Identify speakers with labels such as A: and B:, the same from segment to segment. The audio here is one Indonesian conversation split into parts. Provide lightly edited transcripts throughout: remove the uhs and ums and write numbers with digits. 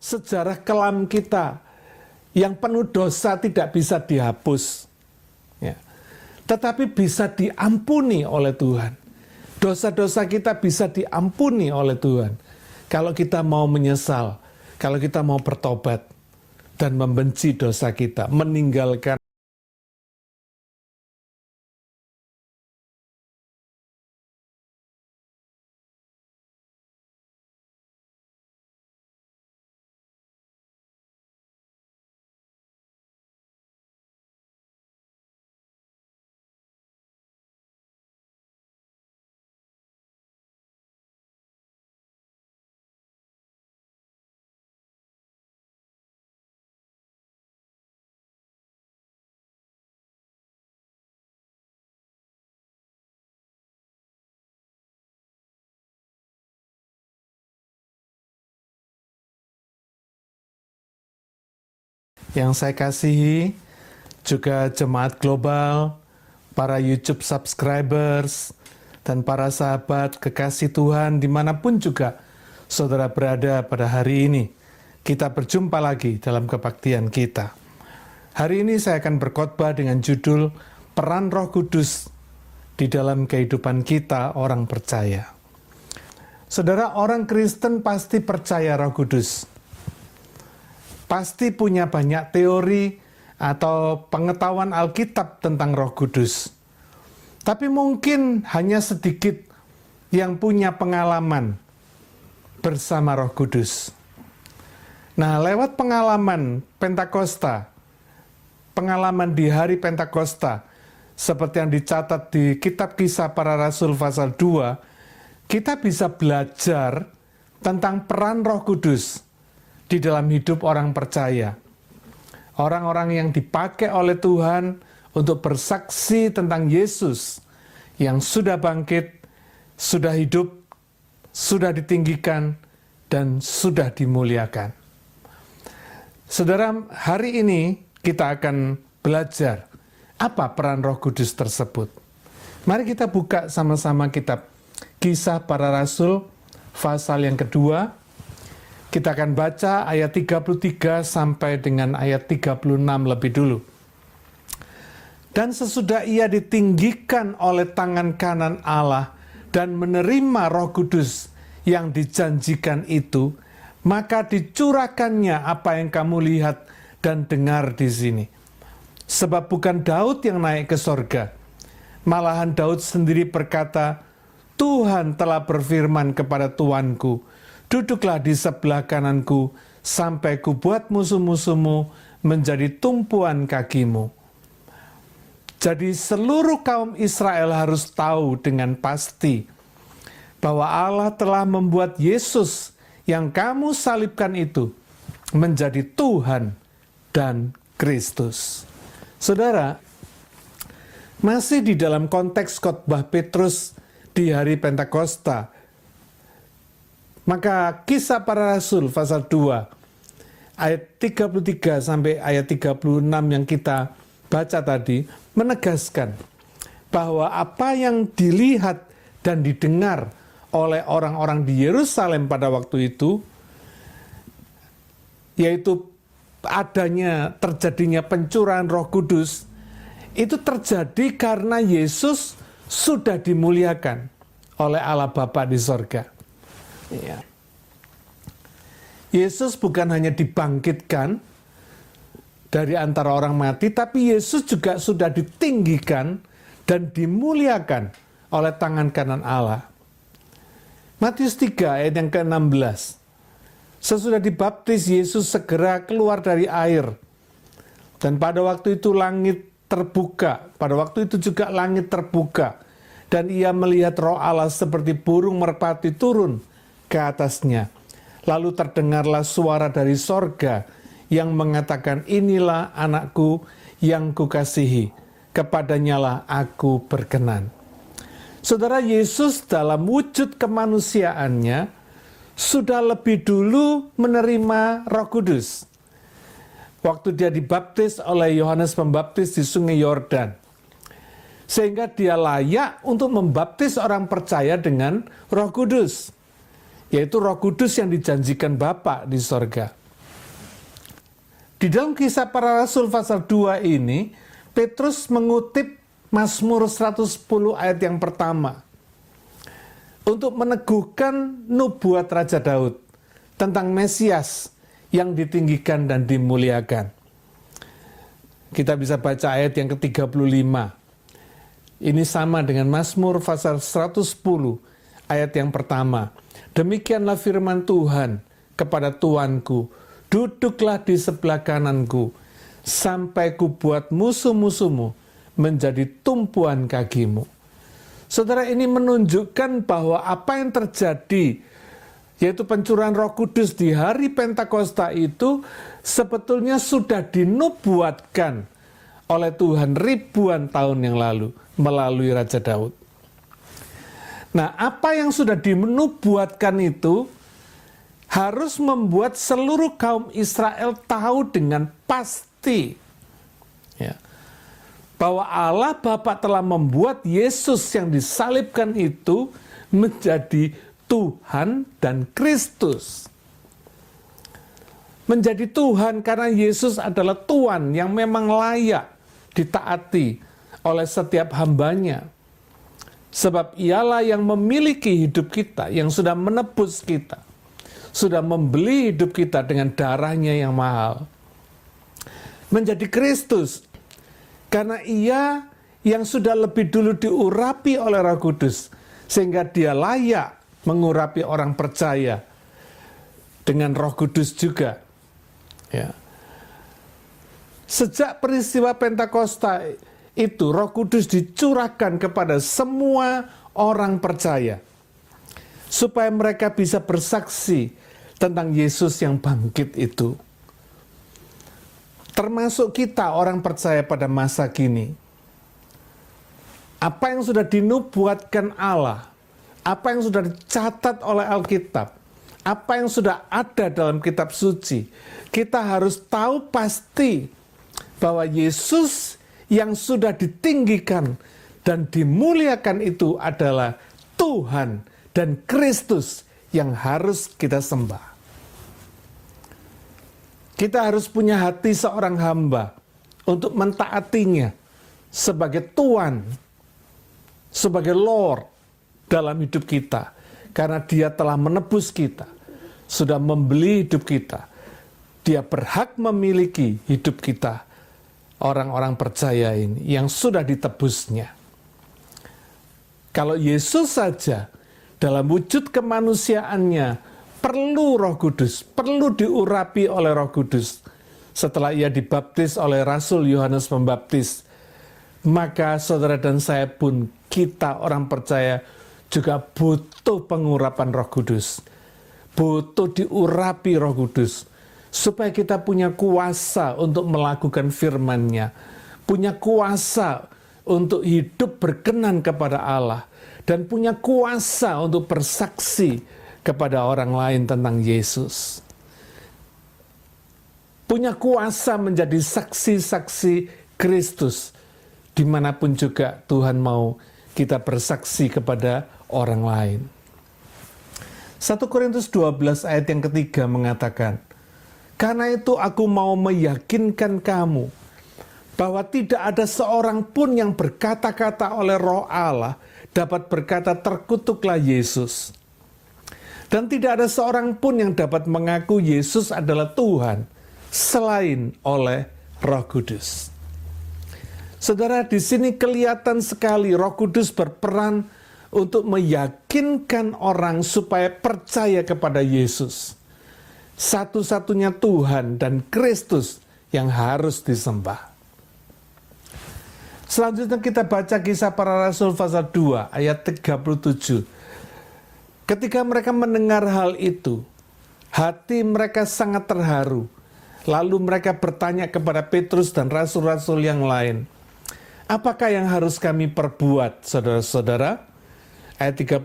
A: sejarah kelam kita yang penuh dosa tidak bisa dihapus, ya. Tetapi bisa diampuni oleh Tuhan. Dosa-dosa kita bisa diampuni oleh Tuhan. Kalau kita mau menyesal, kalau kita mau bertobat dan membenci dosa kita, meninggalkan yang saya kasihi, juga jemaat global, para YouTube subscribers, dan para sahabat kekasih Tuhan dimanapun juga saudara berada pada hari ini. Kita berjumpa lagi dalam kebaktian kita. Hari ini saya akan berkhotbah dengan judul Peran Roh Kudus di dalam kehidupan kita orang percaya. Saudara, orang Kristen pasti percaya Roh Kudus. Pasti punya banyak teori atau pengetahuan Alkitab tentang Roh Kudus. Tapi mungkin hanya sedikit yang punya pengalaman bersama Roh Kudus. Nah, lewat pengalaman Pentakosta, pengalaman di hari Pentakosta, seperti yang dicatat di kitab Kisah Para Rasul pasal 2, kita bisa belajar tentang peran Roh Kudus di dalam hidup orang percaya. Orang-orang yang dipakai oleh Tuhan untuk bersaksi tentang Yesus yang sudah bangkit, sudah hidup, sudah ditinggikan, dan sudah dimuliakan. Saudara, hari ini kita akan belajar apa peran Roh Kudus tersebut. Mari kita buka sama-sama kitab Kisah Para Rasul pasal yang kedua. Kita akan baca ayat 33 sampai dengan ayat 36 lebih dulu. Dan sesudah ia ditinggikan oleh tangan kanan Allah dan menerima Roh Kudus yang dijanjikan itu, maka dicurahkannya apa yang kamu lihat dan dengar di sini. Sebab bukan Daud yang naik ke sorga, malahan Daud sendiri berkata, Tuhan telah berfirman kepada Tuanku, duduklah di sebelah kananku, sampai kubuat musuh-musuhmu menjadi tumpuan kakimu. Jadi seluruh kaum Israel harus tahu dengan pasti bahwa Allah telah membuat Yesus yang kamu salibkan itu menjadi Tuhan dan Kristus. Saudara, masih di dalam konteks khotbah Petrus di hari Pentakosta, maka Kisah Para Rasul pasal 2 ayat 33 sampai ayat 36 yang kita baca tadi menegaskan bahwa apa yang dilihat dan didengar oleh orang-orang di Yerusalem pada waktu itu, yaitu terjadinya pencurahan Roh Kudus, itu terjadi karena Yesus sudah dimuliakan oleh Allah Bapa di sorga. Ya. Yesus bukan hanya dibangkitkan dari antara orang mati, tapi Yesus juga sudah ditinggikan dan dimuliakan oleh tangan kanan Allah. Matius 3 ayat yang ke-16. Sesudah dibaptis, Yesus segera keluar dari air. Dan pada waktu itu langit terbuka. Pada waktu itu juga langit terbuka. Dan ia melihat Roh Allah seperti burung merpati turun ke atasnya. Lalu terdengarlah suara dari sorga yang mengatakan, inilah anakku yang kukasihi, kepadanyalah aku berkenan. Saudara, Yesus dalam wujud kemanusiaannya sudah lebih dulu menerima Roh Kudus. Waktu dia dibaptis oleh Yohanes Pembaptis di Sungai Yordan. Sehingga dia layak untuk membaptis orang percaya dengan Roh Kudus. Yaitu Roh Kudus yang dijanjikan Bapa di sorga. Di dalam Kisah Para Rasul pasal 2 ini, Petrus mengutip Mazmur 110 ayat yang pertama untuk meneguhkan nubuat Raja Daud tentang Mesias yang ditinggikan dan dimuliakan. Kita bisa baca ayat yang ke-35. Ini sama dengan Mazmur pasal 110 ayat yang pertama. Demikianlah firman Tuhan kepada Tuanku, duduklah di sebelah kananku, sampai ku buat musuh-musuhmu menjadi tumpuan kakimu. Saudara, ini menunjukkan bahwa apa yang terjadi, yaitu pencurahan Roh Kudus di hari Pentakosta itu, sebetulnya sudah dinubuatkan oleh Tuhan ribuan tahun yang lalu melalui Raja Daud. Nah, apa yang sudah dinubuatkan itu harus membuat seluruh kaum Israel tahu dengan pasti, ya, bahwa Allah Bapa telah membuat Yesus yang disalibkan itu menjadi Tuhan dan Kristus. Menjadi Tuhan karena Yesus adalah Tuhan yang memang layak ditaati oleh setiap hambanya. Sebab ialah yang memiliki hidup kita, yang sudah menebus kita, sudah membeli hidup kita dengan darahnya yang mahal. Menjadi Kristus, karena ia yang sudah lebih dulu diurapi oleh Roh Kudus, sehingga dia layak mengurapi orang percaya dengan Roh Kudus juga. Ya. Sejak peristiwa Pentakosta itu, Roh Kudus dicurahkan kepada semua orang percaya, supaya mereka bisa bersaksi tentang Yesus yang bangkit itu. Termasuk kita orang percaya pada masa kini. Apa yang sudah dinubuatkan Allah, apa yang sudah dicatat oleh Alkitab, apa yang sudah ada dalam kitab suci, kita harus tahu pasti bahwa Yesus yang sudah ditinggikan dan dimuliakan itu adalah Tuhan dan Kristus yang harus kita sembah. Kita harus punya hati seorang hamba untuk mentaatinya sebagai Tuhan, sebagai Lord dalam hidup kita. Karena dia telah menebus kita, sudah membeli hidup kita. Dia berhak memiliki hidup kita, orang-orang percaya ini, yang sudah ditebusnya. Kalau Yesus saja dalam wujud kemanusiaannya perlu Roh Kudus, perlu diurapi oleh Roh Kudus. Setelah ia dibaptis oleh Rasul Yohanes Pembaptis, maka saudara dan saya pun, kita orang percaya juga butuh pengurapan Roh Kudus. Butuh diurapi Roh Kudus, supaya kita punya kuasa untuk melakukan firman-Nya, punya kuasa untuk hidup berkenan kepada Allah, dan punya kuasa untuk bersaksi kepada orang lain tentang Yesus. Punya kuasa menjadi saksi-saksi Kristus dimanapun juga Tuhan mau kita bersaksi kepada orang lain. 1 Korintus 12 ayat yang ketiga mengatakan, karena itu aku mau meyakinkan kamu bahwa tidak ada seorang pun yang berkata-kata oleh Roh Allah dapat berkata terkutuklah Yesus. Dan tidak ada seorang pun yang dapat mengaku Yesus adalah Tuhan selain oleh Roh Kudus. Saudara, di sini kelihatan sekali Roh Kudus berperan untuk meyakinkan orang supaya percaya kepada Yesus, satu-satunya Tuhan dan Kristus yang harus disembah. Selanjutnya kita baca Kisah Para Rasul pasal 2 ayat 37. Ketika mereka mendengar hal itu, hati mereka sangat terharu. Lalu mereka bertanya kepada Petrus dan rasul-rasul yang lain, apakah yang harus kami perbuat, saudara-saudara? Ayat 38,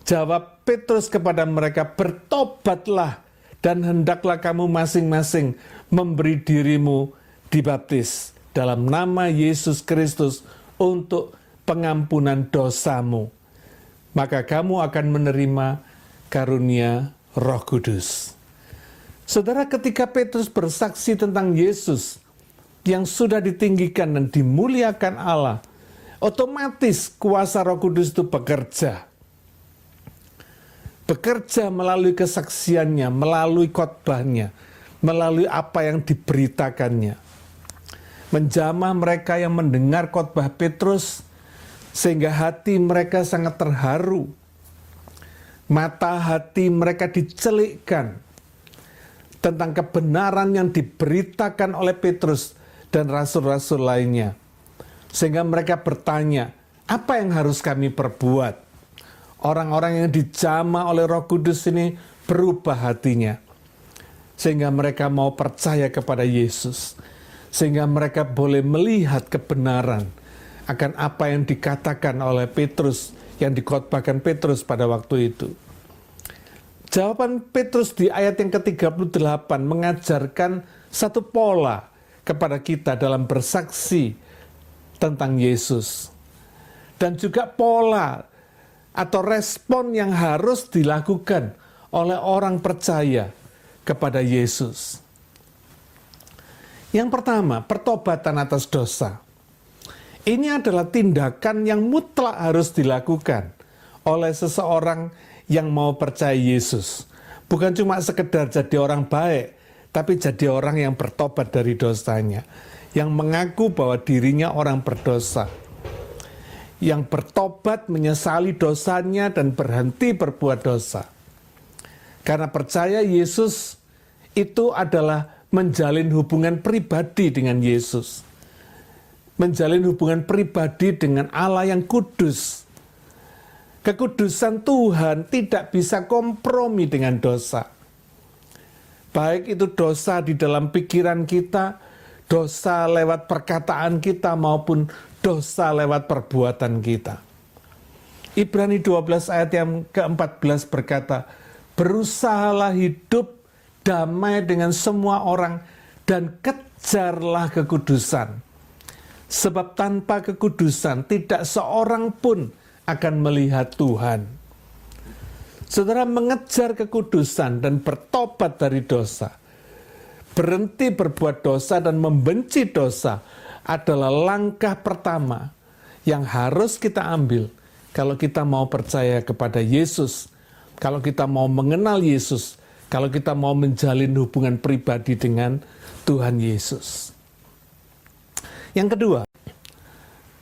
A: jawab Petrus kepada mereka, bertobatlah dan hendaklah kamu masing-masing memberi dirimu dibaptis dalam nama Yesus Kristus untuk pengampunan dosamu. Maka kamu akan menerima karunia Roh Kudus. Saudara, ketika Petrus bersaksi tentang Yesus yang sudah ditinggikan dan dimuliakan Allah, otomatis kuasa Roh Kudus itu bekerja. Bekerja melalui kesaksiannya, melalui khotbahnya, melalui apa yang diberitakannya. Menjamah mereka yang mendengar khotbah Petrus, sehingga hati mereka sangat terharu. Mata hati mereka dicelikkan tentang kebenaran yang diberitakan oleh Petrus dan rasul-rasul lainnya. Sehingga mereka bertanya, apa yang harus kami perbuat? Orang-orang yang dijamah oleh Roh Kudus ini berubah hatinya. Sehingga mereka mau percaya kepada Yesus. Sehingga mereka boleh melihat kebenaran akan apa yang dikatakan oleh Petrus, yang dikhotbahkan Petrus pada waktu itu. Jawaban Petrus di ayat yang ke-38 mengajarkan satu pola kepada kita dalam bersaksi tentang Yesus. Dan juga pola atau respon yang harus dilakukan oleh orang percaya kepada Yesus. Yang pertama, pertobatan atas dosa. Ini adalah tindakan yang mutlak harus dilakukan oleh seseorang yang mau percaya Yesus. Bukan cuma sekedar jadi orang baik, tapi jadi orang yang bertobat dari dosanya. Yang mengaku bahwa dirinya orang berdosa. Yang bertobat menyesali dosanya dan berhenti berbuat dosa. Karena percaya Yesus itu adalah menjalin hubungan pribadi dengan Yesus. Menjalin hubungan pribadi dengan Allah yang kudus. Kekudusan Tuhan tidak bisa kompromi dengan dosa. Baik itu dosa di dalam pikiran kita, dosa lewat perkataan kita, maupun dosa lewat perbuatan kita. Ibrani 12 ayat yang ke-14 berkata, berusahalah hidup damai dengan semua orang dan kejarlah kekudusan. Sebab tanpa kekudusan tidak seorang pun akan melihat Tuhan. Saudara, mengejar kekudusan dan bertobat dari dosa, berhenti berbuat dosa dan membenci dosa adalah langkah pertama yang harus kita ambil kalau kita mau percaya kepada Yesus, kalau kita mau mengenal Yesus, kalau kita mau menjalin hubungan pribadi dengan Tuhan Yesus. Yang kedua,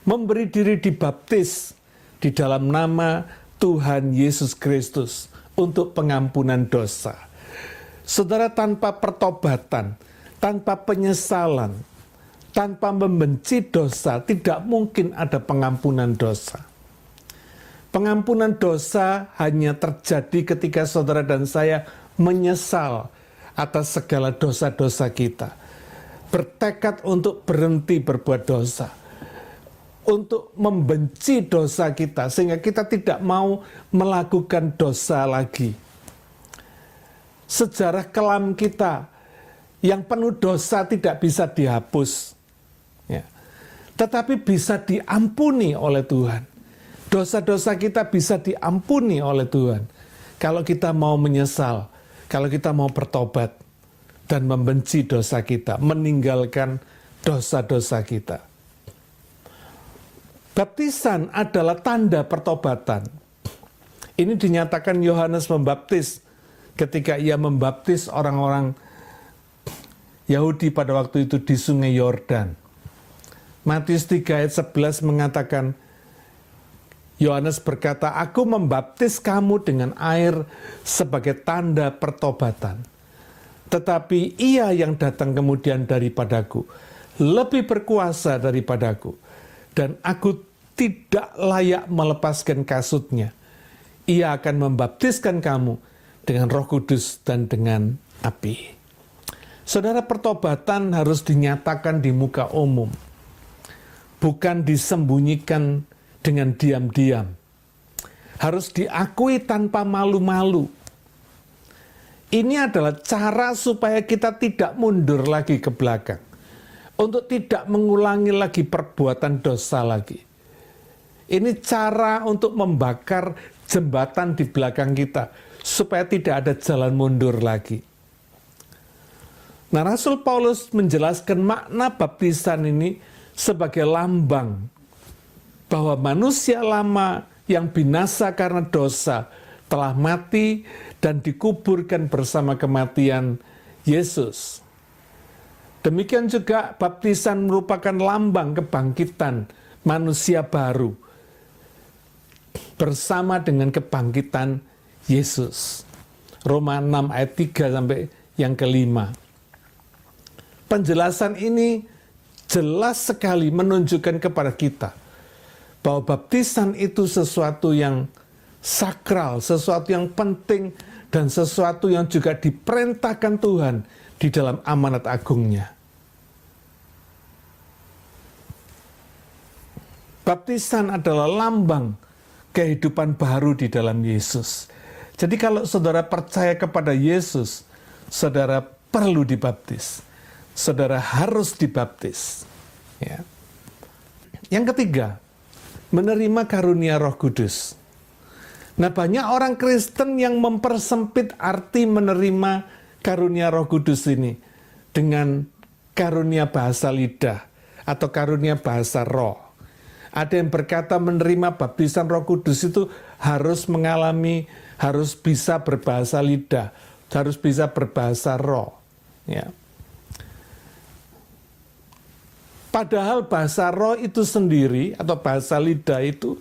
A: memberi diri dibaptis di dalam nama Tuhan Yesus Kristus untuk pengampunan dosa. Saudara, tanpa pertobatan, tanpa penyesalan, tanpa membenci dosa, tidak mungkin ada pengampunan dosa. Pengampunan dosa hanya terjadi ketika saudara dan saya menyesal atas segala dosa-dosa kita. Bertekad untuk berhenti berbuat dosa. Untuk membenci dosa kita, sehingga kita tidak mau melakukan dosa lagi. Sejarah kelam kita yang penuh dosa tidak bisa dihapus, ya. Tetapi bisa diampuni oleh Tuhan. Dosa-dosa kita bisa diampuni oleh Tuhan. Kalau kita mau menyesal, kalau kita mau bertobat, dan membenci dosa kita, meninggalkan dosa-dosa kita. Baptisan adalah tanda pertobatan. Ini dinyatakan Yohanes Pembaptis ketika ia membaptis orang-orang Yahudi pada waktu itu di Sungai Yordan. Matius 3 ayat 11 mengatakan, Yohanes berkata, aku membaptis kamu dengan air sebagai tanda pertobatan. Tetapi ia yang datang kemudian daripadaku, lebih berkuasa daripadaku. Dan aku tidak layak melepaskan kasutnya. Ia akan membaptiskan kamu dengan Roh Kudus dan dengan api. Saudara, pertobatan harus dinyatakan di muka umum. Bukan disembunyikan dengan diam-diam. Harus diakui tanpa malu-malu. Ini adalah cara supaya kita tidak mundur lagi ke belakang. Untuk tidak mengulangi lagi perbuatan dosa lagi. Ini cara untuk membakar jembatan di belakang kita, supaya tidak ada jalan mundur lagi. Nah, Rasul Paulus menjelaskan makna baptisan ini sebagai lambang bahwa manusia lama yang binasa karena dosa telah mati dan dikuburkan bersama kematian Yesus. Demikian juga baptisan merupakan lambang kebangkitan manusia baru bersama dengan kebangkitan Yesus. Roma 6 ayat 3 sampai yang kelima. Penjelasan ini jelas sekali menunjukkan kepada kita bahwa baptisan itu sesuatu yang sakral, sesuatu yang penting, dan sesuatu yang juga diperintahkan Tuhan di dalam amanat agungnya. Baptisan adalah lambang kehidupan baru di dalam Yesus. Jadi kalau saudara percaya kepada Yesus, saudara perlu dibaptis. Saudara harus dibaptis. Ya. Yang ketiga, menerima karunia Roh Kudus. Nah, banyak orang Kristen yang mempersempit arti menerima karunia Roh Kudus ini dengan karunia bahasa lidah atau karunia bahasa roh. Ada yang berkata menerima baptisan Roh Kudus itu harus bisa berbahasa lidah, harus bisa berbahasa roh. Ya. Padahal bahasa roh itu sendiri atau bahasa lidah itu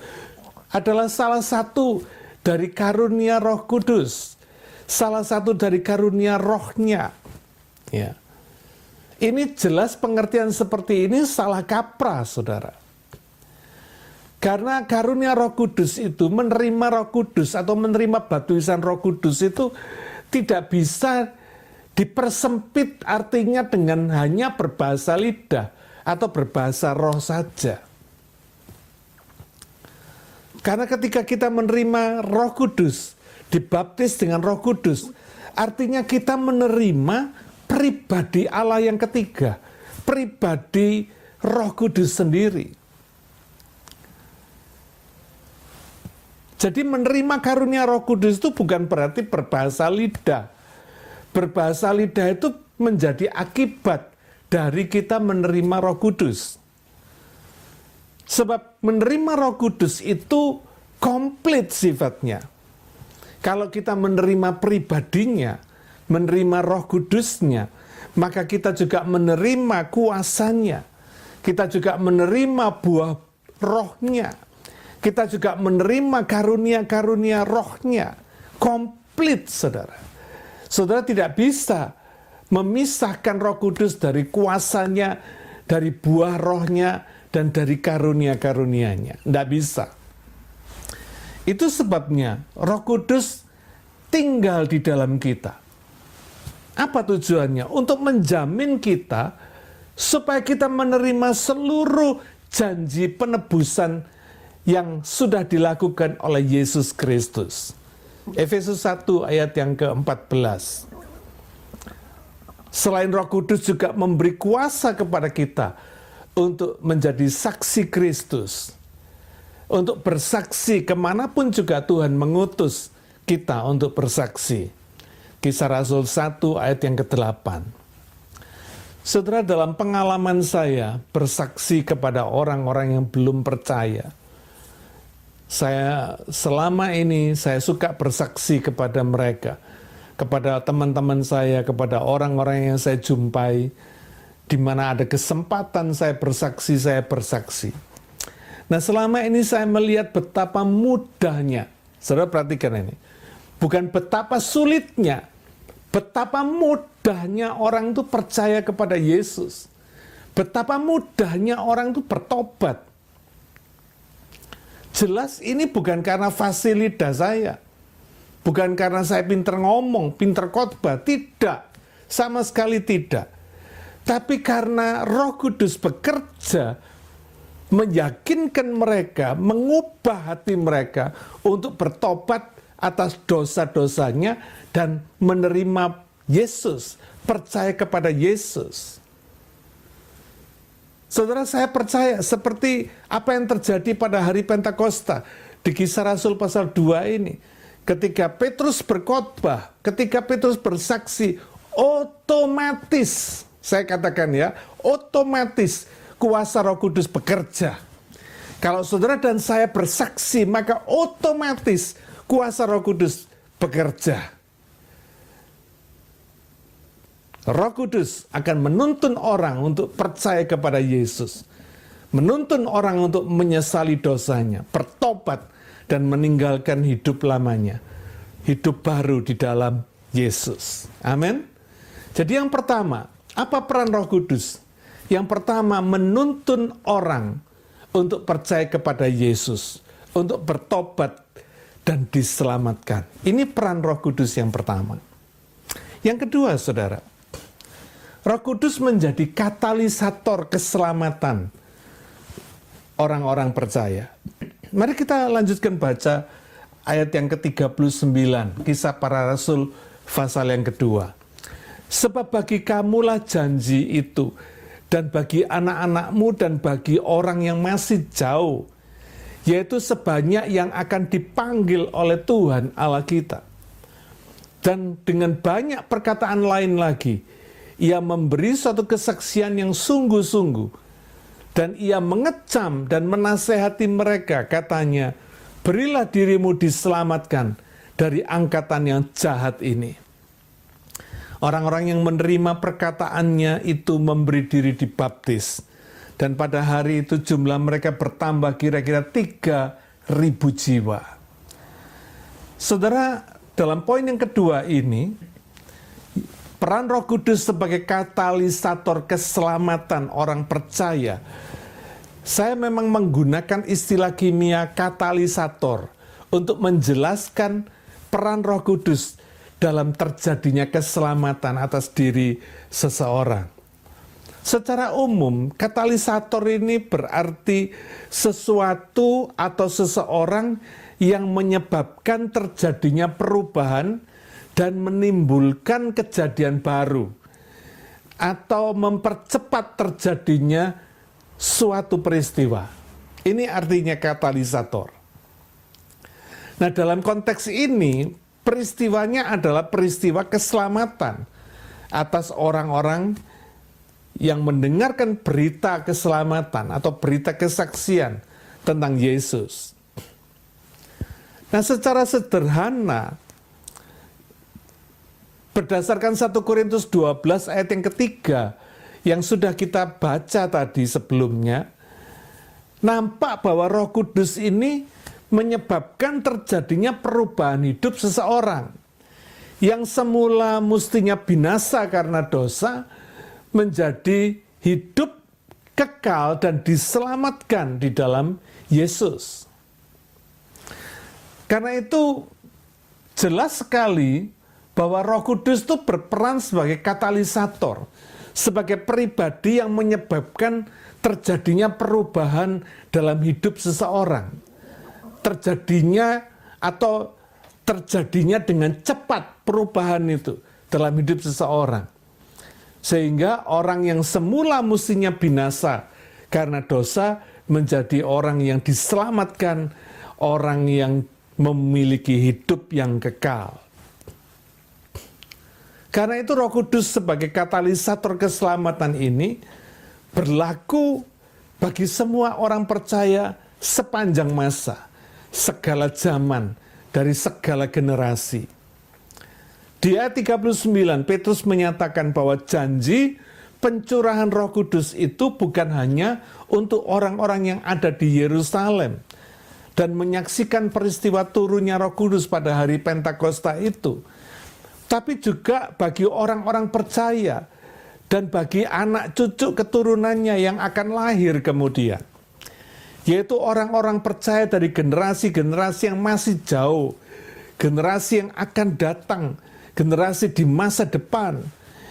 A: adalah salah satu dari karunia Roh Kudus, salah satu dari karunia rohnya. Ya. Ini jelas pengertian seperti ini salah kaprah, saudara. Karena karunia Roh Kudus itu, menerima Roh Kudus atau menerima baptisan Roh Kudus itu tidak bisa dipersempit artinya dengan hanya berbahasa lidah atau berbahasa roh saja. Karena ketika kita menerima Roh Kudus, dibaptis dengan Roh Kudus, artinya kita menerima pribadi Allah yang ketiga, pribadi Roh Kudus sendiri. Jadi menerima karunia Roh Kudus itu bukan berarti berbahasa lidah. Berbahasa lidah itu menjadi akibat dari kita menerima Roh Kudus. Sebab menerima Roh Kudus itu komplit sifatnya. Kalau kita menerima pribadinya, menerima Roh Kudusnya, maka kita juga menerima kuasanya. Kita juga menerima buah rohnya. Kita juga menerima karunia-karunia rohnya. Komplit, saudara. Saudara tidak bisa memisahkan Roh Kudus dari kuasanya, dari buah rohnya, dan dari karunia-karunianya. Tidak bisa. Itu sebabnya Roh Kudus tinggal di dalam kita. Apa tujuannya? Untuk menjamin kita supaya kita menerima seluruh janji penebusan yang sudah dilakukan oleh Yesus Kristus. Efesus 1 ayat yang ke-14. Selain Roh Kudus juga memberi kuasa kepada kita untuk menjadi saksi Kristus. Untuk bersaksi kemanapun juga Tuhan mengutus kita untuk bersaksi. Kisah Rasul 1 ayat yang ke-8. Saudara, dalam pengalaman saya bersaksi kepada orang-orang yang belum percaya, selama ini saya suka bersaksi kepada mereka, kepada teman-teman saya, kepada orang-orang yang saya jumpai, di mana ada kesempatan saya bersaksi. Nah, selama ini saya melihat betapa mudahnya, saudara perhatikan ini, bukan betapa sulitnya, betapa mudahnya orang itu percaya kepada Yesus, betapa mudahnya orang itu bertobat. Jelas ini bukan karena fasilitas saya. Bukan karena saya pinter ngomong, pinter khotbah. Tidak. Sama sekali tidak. Tapi karena Roh Kudus bekerja, meyakinkan mereka, mengubah hati mereka untuk bertobat atas dosa-dosanya dan menerima Yesus, percaya kepada Yesus. Saudara, saya percaya seperti apa yang terjadi pada hari Pentakosta di Kisah Rasul pasal 2 ini. Ketika Petrus berkhotbah, ketika Petrus bersaksi, otomatis, saya katakan ya, otomatis kuasa Roh Kudus bekerja. Kalau saudara dan saya bersaksi, maka otomatis kuasa Roh Kudus bekerja. Roh Kudus akan menuntun orang untuk percaya kepada Yesus. Menuntun orang untuk menyesali dosanya, bertobat, dan meninggalkan hidup lamanya. Hidup baru di dalam Yesus. Amin. Jadi yang pertama, apa peran Roh Kudus? Yang pertama, menuntun orang untuk percaya kepada Yesus, untuk bertobat dan diselamatkan. Ini peran Roh Kudus yang pertama. Yang kedua, saudara, Roh Kudus menjadi katalisator keselamatan orang-orang percaya. Mari kita lanjutkan baca ayat yang ke-39, Kisah Para Rasul pasal yang kedua. Sebab bagi kamulah janji itu, dan bagi anak-anakmu dan bagi orang yang masih jauh, yaitu sebanyak yang akan dipanggil oleh Tuhan Allah kita. Dan dengan banyak perkataan lain lagi, ia memberi suatu kesaksian yang sungguh-sungguh, dan ia mengecam dan menasehati mereka, katanya, berilah dirimu diselamatkan dari angkatan yang jahat ini. Orang-orang yang menerima perkataannya itu memberi diri dibaptis. Dan pada hari itu jumlah mereka bertambah kira-kira 3.000 jiwa. Saudara, dalam poin yang kedua ini, peran Roh Kudus sebagai katalisator keselamatan orang percaya. Saya memang menggunakan istilah kimia katalisator untuk menjelaskan peran Roh Kudus dalam terjadinya keselamatan atas diri seseorang. Secara umum, katalisator ini berarti sesuatu atau seseorang yang menyebabkan terjadinya perubahan dan menimbulkan kejadian baru, atau mempercepat terjadinya suatu peristiwa. Ini artinya katalisator. Nah, dalam konteks ini, peristiwanya adalah peristiwa keselamatan atas orang-orang yang mendengarkan berita keselamatan atau berita kesaksian tentang Yesus. Nah, secara sederhana, berdasarkan 1 Korintus 12 ayat yang ketiga yang sudah kita baca tadi sebelumnya, nampak bahwa Roh Kudus ini menyebabkan terjadinya perubahan hidup seseorang yang semula mestinya binasa karena dosa menjadi hidup kekal dan diselamatkan di dalam Yesus. Karena itu jelas sekali bahwa Roh Kudus itu berperan sebagai katalisator, sebagai pribadi yang menyebabkan terjadinya perubahan dalam hidup seseorang. Terjadinya dengan cepat perubahan itu dalam hidup seseorang. Sehingga orang yang semula mestinya binasa karena dosa menjadi orang yang diselamatkan, orang yang memiliki hidup yang kekal. Karena itu Roh Kudus sebagai katalisator keselamatan ini berlaku bagi semua orang percaya sepanjang masa, segala zaman, dari segala generasi. Di ayat 39, Petrus menyatakan bahwa janji pencurahan Roh Kudus itu bukan hanya untuk orang-orang yang ada di Yerusalem dan menyaksikan peristiwa turunnya Roh Kudus pada hari Pentakosta itu, tapi juga bagi orang-orang percaya dan bagi anak cucu keturunannya yang akan lahir kemudian, yaitu orang-orang percaya dari generasi-generasi yang masih jauh, generasi yang akan datang, generasi di masa depan,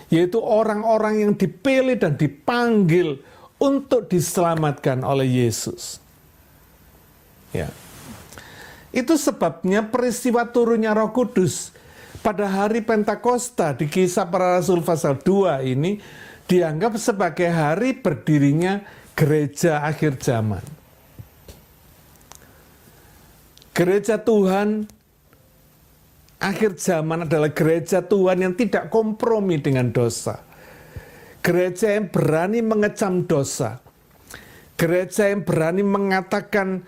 A: yaitu orang-orang yang dipilih dan dipanggil untuk diselamatkan oleh Yesus. Ya. Itu sebabnya peristiwa turunnya Roh Kudus pada hari Pentakosta di Kisah Para Rasul pasal 2 ini dianggap sebagai hari berdirinya gereja akhir zaman. Gereja Tuhan akhir zaman adalah gereja Tuhan yang tidak kompromi dengan dosa. Gereja yang berani mengecam dosa. Gereja yang berani mengatakan,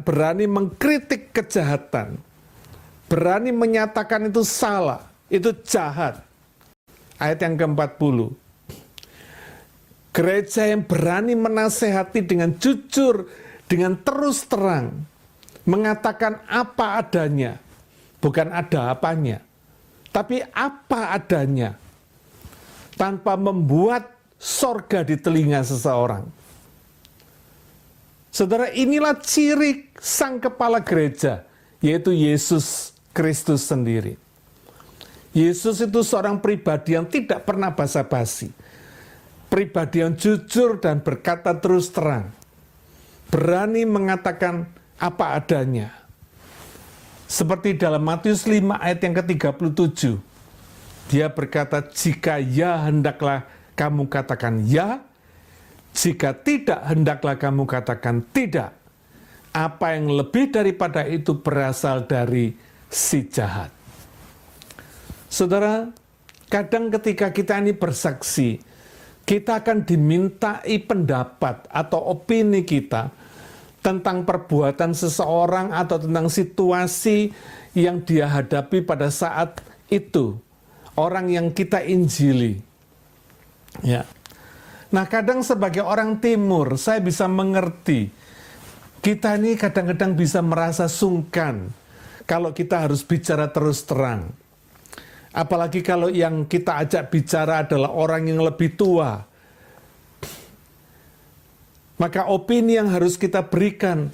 A: berani mengkritik kejahatan. Berani menyatakan itu salah, itu jahat. Ayat yang ke-40. Gereja yang berani menasehati dengan jujur, dengan terus terang. Mengatakan apa adanya. Bukan ada apanya. Tapi apa adanya. Tanpa membuat sorga di telinga seseorang. Saudara, inilah ciri sang kepala gereja, yaitu Yesus Kristus sendiri. Yesus itu seorang pribadi yang tidak pernah basa-basi. Pribadi yang jujur dan berkata terus terang. Berani mengatakan apa adanya. Seperti dalam Matius 5 ayat yang ke-37. Dia berkata, jika ya hendaklah kamu katakan ya, jika tidak hendaklah kamu katakan tidak. Apa yang lebih daripada itu berasal dari si jahat. Saudara, kadang ketika kita ini bersaksi, kita akan dimintai pendapat atau opini kita tentang perbuatan seseorang atau tentang situasi yang dia hadapi pada saat itu. Orang yang kita injili. Ya. Nah, kadang sebagai orang timur, saya bisa mengerti. Kita ini kadang-kadang bisa merasa sungkan kalau kita harus bicara terus terang. Apalagi kalau yang kita ajak bicara adalah orang yang lebih tua. Maka opini yang harus kita berikan,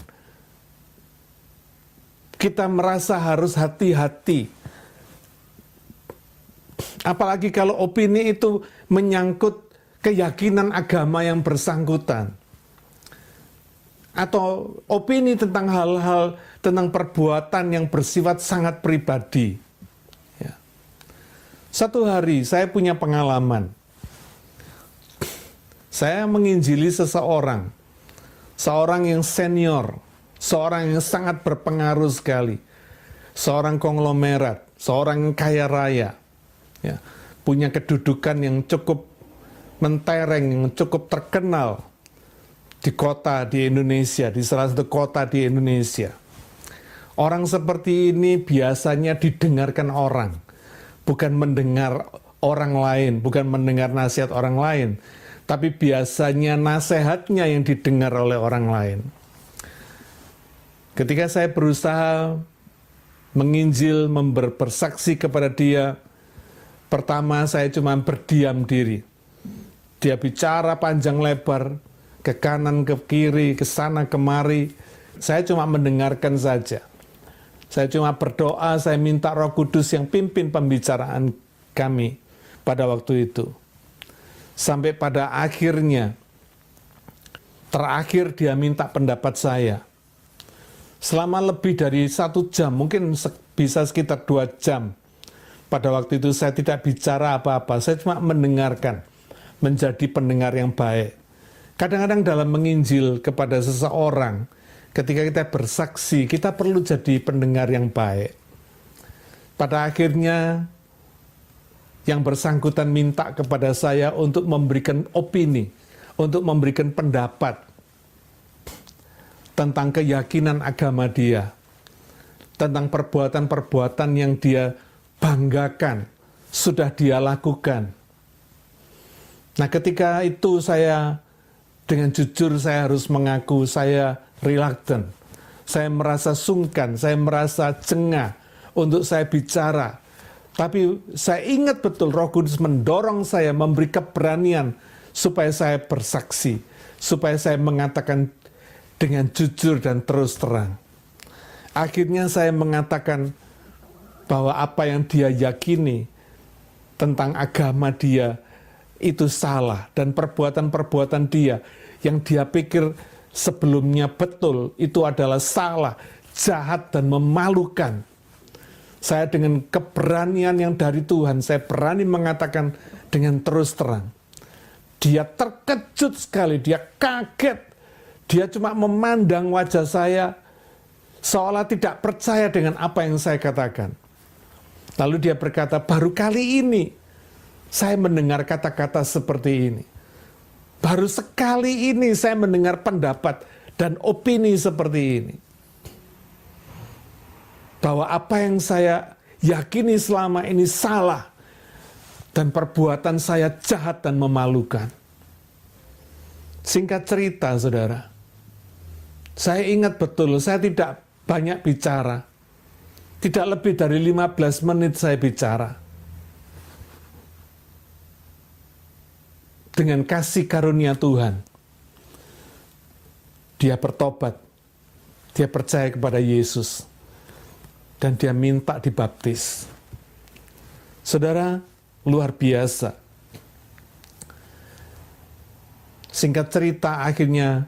A: kita merasa harus hati-hati. Apalagi kalau opini itu menyangkut keyakinan agama yang bersangkutan. Atau opini tentang hal-hal, tentang perbuatan yang bersifat sangat pribadi. Ya. Satu hari saya punya pengalaman. Saya menginjili seseorang. Seorang yang senior. Seorang yang sangat berpengaruh sekali. Seorang konglomerat. Seorang yang kaya raya. Ya, punya kedudukan yang cukup mentereng, yang cukup terkenal di kota di Indonesia, di salah satu kota di Indonesia. Orang seperti ini biasanya didengarkan orang, bukan mendengar orang lain, bukan mendengar nasihat orang lain, tapi biasanya nasihatnya yang didengar oleh orang lain. Ketika saya berusaha menginjil, bersaksi kepada dia, pertama saya cuma berdiam diri. Dia bicara panjang lebar, ke kanan, ke kiri, ke sana, kemari. Saya cuma mendengarkan saja. Saya cuma berdoa, saya minta Roh Kudus yang pimpin pembicaraan kami pada waktu itu. Sampai pada akhirnya, terakhir dia minta pendapat saya. Selama lebih dari 1 jam, mungkin bisa sekitar 2 jam. Pada waktu itu saya tidak bicara apa-apa, saya cuma mendengarkan, menjadi pendengar yang baik. Kadang-kadang dalam menginjil kepada seseorang, ketika kita bersaksi, kita perlu jadi pendengar yang baik. Pada akhirnya, yang bersangkutan minta kepada saya untuk memberikan opini, untuk memberikan pendapat tentang keyakinan agama dia, tentang perbuatan-perbuatan yang dia banggakan, sudah dia lakukan. Nah, ketika itu saya dengan jujur saya harus mengaku saya reluctant. Saya merasa sungkan, saya merasa jengah untuk saya bicara. Tapi saya ingat betul Roh Kudus mendorong saya, memberi keberanian supaya saya bersaksi, supaya saya mengatakan dengan jujur dan terus terang. Akhirnya saya mengatakan bahwa apa yang dia yakini tentang agama dia itu salah, dan perbuatan-perbuatan dia yang dia pikir sebelumnya betul itu adalah salah, jahat dan memalukan. Saya dengan keberanian yang dari Tuhan, saya berani mengatakan dengan terus terang. Dia terkejut sekali, dia kaget. Dia cuma memandang wajah saya seolah tidak percaya dengan apa yang saya katakan. Lalu dia berkata, baru kali ini saya mendengar kata-kata seperti ini. Baru sekali ini saya mendengar pendapat dan opini seperti ini. Bahwa apa yang saya yakini selama ini salah. Dan perbuatan saya jahat dan memalukan. Singkat cerita, saudara. Saya ingat betul, saya tidak banyak bicara. Tidak lebih dari 15 menit saya bicara. Dengan kasih karunia Tuhan. Dia bertobat. Dia percaya kepada Yesus. Dan dia minta dibaptis. Saudara, luar biasa. Singkat cerita, akhirnya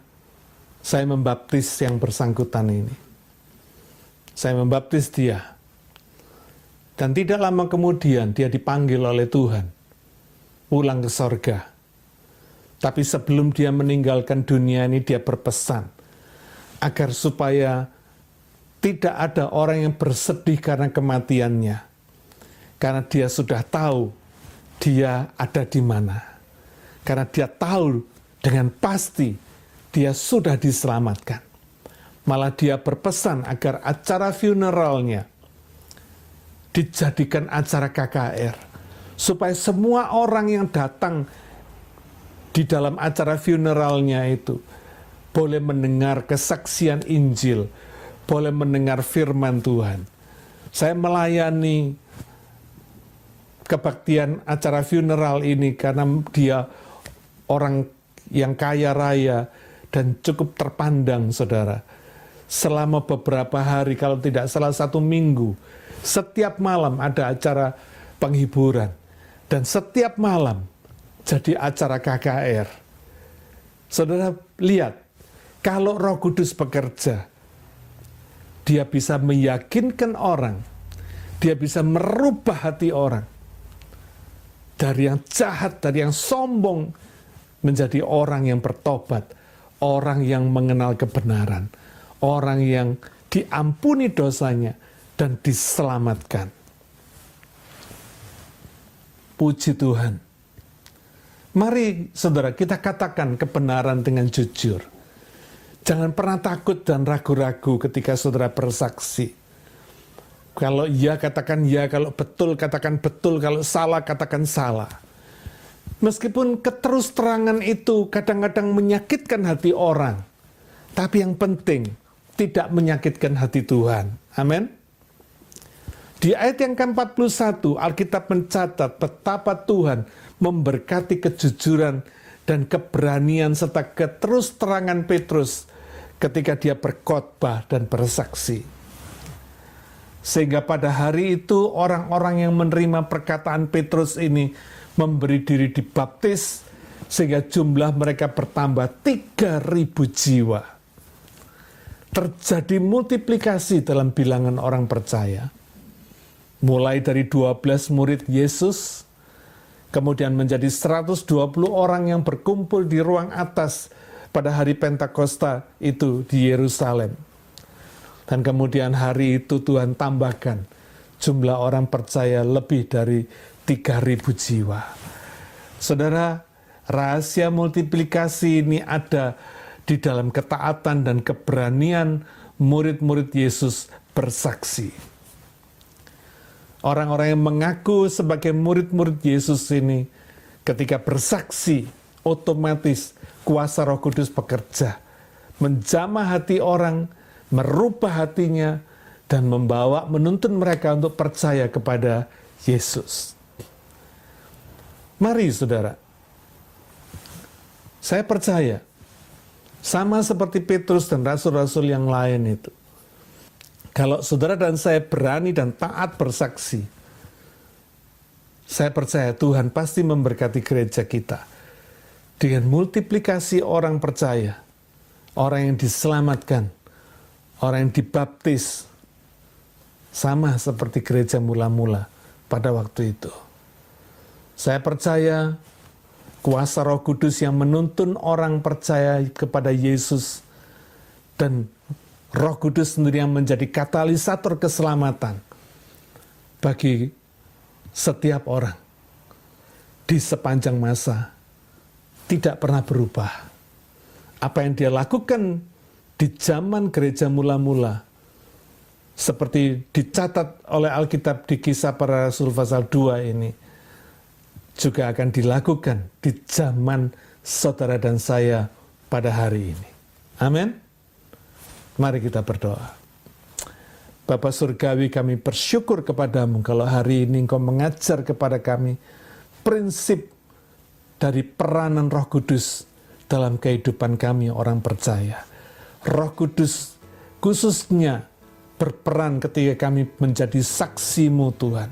A: saya membaptis yang bersangkutan ini. Saya membaptis dia. Dan tidak lama kemudian dia dipanggil oleh Tuhan pulang ke sorga. Tapi sebelum dia meninggalkan dunia ini, dia berpesan agar supaya tidak ada orang yang bersedih karena kematiannya. Karena dia sudah tahu dia ada di mana. Karena dia tahu dengan pasti dia sudah diselamatkan. Malah dia berpesan agar acara funeralnya dijadikan acara KKR. Supaya semua orang yang datang di dalam acara funeralnya itu boleh mendengar kesaksian Injil, boleh mendengar firman Tuhan. Saya melayani kebaktian acara funeral ini karena dia orang yang kaya raya dan cukup terpandang, saudara. Selama beberapa hari, kalau tidak salah 1 minggu, setiap malam ada acara penghiburan. Dan setiap malam jadi acara KKR. Saudara, lihat, kalau Roh Kudus bekerja, dia bisa meyakinkan orang, dia bisa merubah hati orang. Dari yang jahat, dari yang sombong, menjadi orang yang bertobat, orang yang mengenal kebenaran, orang yang diampuni dosanya, dan diselamatkan. Puji Tuhan. Mari saudara kita katakan kebenaran dengan jujur. Jangan pernah takut dan ragu-ragu ketika saudara bersaksi. Kalau iya katakan iya, kalau betul katakan betul, kalau salah katakan salah. Meskipun keterus-terangan itu kadang-kadang menyakitkan hati orang, tapi yang penting tidak menyakitkan hati Tuhan. Amin. Di ayat yang ke-41, Alkitab mencatat betapa Tuhan memberkati kejujuran dan keberanian serta keterus-terangan Petrus ketika dia berkhotbah dan bersaksi. Sehingga pada hari itu orang-orang yang menerima perkataan Petrus ini memberi diri dibaptis, sehingga jumlah mereka bertambah 3.000 jiwa. Terjadi multiplikasi dalam bilangan orang percaya. Mulai dari 12 murid Yesus, kemudian menjadi 120 orang yang berkumpul di ruang atas pada hari Pentakosta itu di Yerusalem. Dan kemudian hari itu Tuhan tambahkan jumlah orang percaya lebih dari 3.000 jiwa. Saudara, rahasia multiplikasi ini ada di dalam ketaatan dan keberanian murid-murid Yesus bersaksi. Orang-orang yang mengaku sebagai murid-murid Yesus ini ketika bersaksi, otomatis kuasa Roh Kudus bekerja, menjamah hati orang, merubah hatinya, dan menuntun mereka untuk percaya kepada Yesus. Mari saudara, saya percaya, sama seperti Petrus dan rasul-rasul yang lain itu, kalau saudara dan saya berani dan taat bersaksi, saya percaya Tuhan pasti memberkati gereja kita dengan multiplikasi orang percaya, orang yang diselamatkan, orang yang dibaptis, sama seperti gereja mula-mula pada waktu itu. Saya percaya kuasa Roh Kudus yang menuntun orang percaya kepada Yesus, dan Roh Kudus sendiri yang menjadi katalisator keselamatan, bagi setiap orang di sepanjang masa tidak pernah berubah. Apa yang dia lakukan di zaman gereja mula-mula, seperti dicatat oleh Alkitab di Kisah Para Rasul pasal 2 ini, juga akan dilakukan di zaman saudara dan saya pada hari ini. Amin. Mari kita berdoa. Bapa Surgawi, kami bersyukur kepadamu kalau hari ini Engkau mengajar kepada kami prinsip dari peranan Roh Kudus dalam kehidupan kami orang percaya. Roh Kudus khususnya berperan ketika kami menjadi saksi-Mu Tuhan.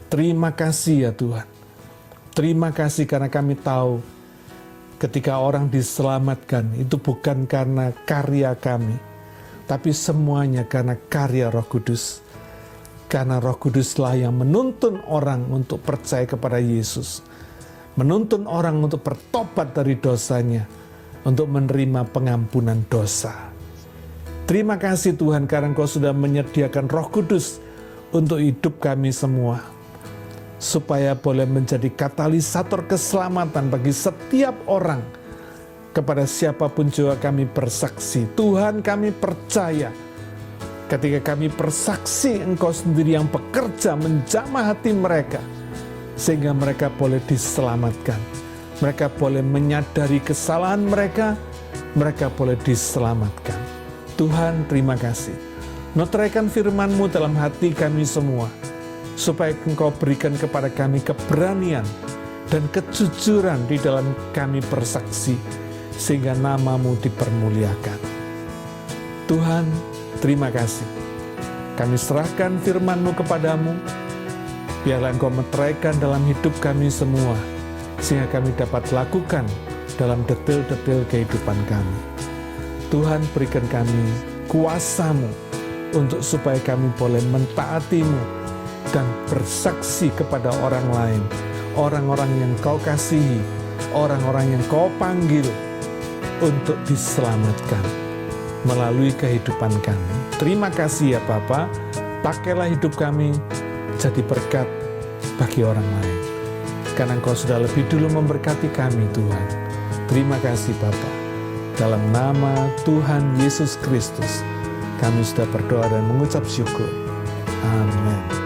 A: Terima kasih ya Tuhan. Terima kasih karena kami tahu ketika orang diselamatkan itu bukan karena karya kami, tapi semuanya karena karya Roh Kudus. Karena Roh Kuduslah yang menuntun orang untuk percaya kepada Yesus. Menuntun orang untuk bertobat dari dosanya, untuk menerima pengampunan dosa. Terima kasih Tuhan karena Engkau sudah menyediakan Roh Kudus untuk hidup kami semua, supaya boleh menjadi katalisator keselamatan bagi setiap orang. Kepada siapapun juga kami bersaksi. Tuhan, kami percaya ketika kami bersaksi, Engkau sendiri yang bekerja menjamah hati mereka, sehingga mereka boleh diselamatkan. Mereka boleh menyadari kesalahan mereka, mereka boleh diselamatkan. Tuhan, terima kasih. Meteraikan firman-Mu dalam hati kami semua, supaya Engkau berikan kepada kami keberanian dan kejujuran di dalam kami bersaksi, sehingga nama-Mu dipermuliakan. Tuhan, terima kasih. Kami serahkan firman-Mu kepadamu, biarlah Engkau meteraikan dalam hidup kami semua, sehingga kami dapat lakukan dalam detil-detil kehidupan kami. Tuhan, berikan kami kuasa-Mu untuk supaya kami boleh mentaati-Mu dan bersaksi kepada orang lain, orang-orang yang Kau kasihi, orang-orang yang Kau panggil untuk diselamatkan melalui kehidupan kami. Terima kasih ya Bapa, pakailah hidup kami jadi berkat bagi orang lain. Karena Engkau sudah lebih dulu memberkati kami Tuhan. Terima kasih Bapa. Dalam nama Tuhan Yesus Kristus, kami sudah berdoa dan mengucap syukur. Amin.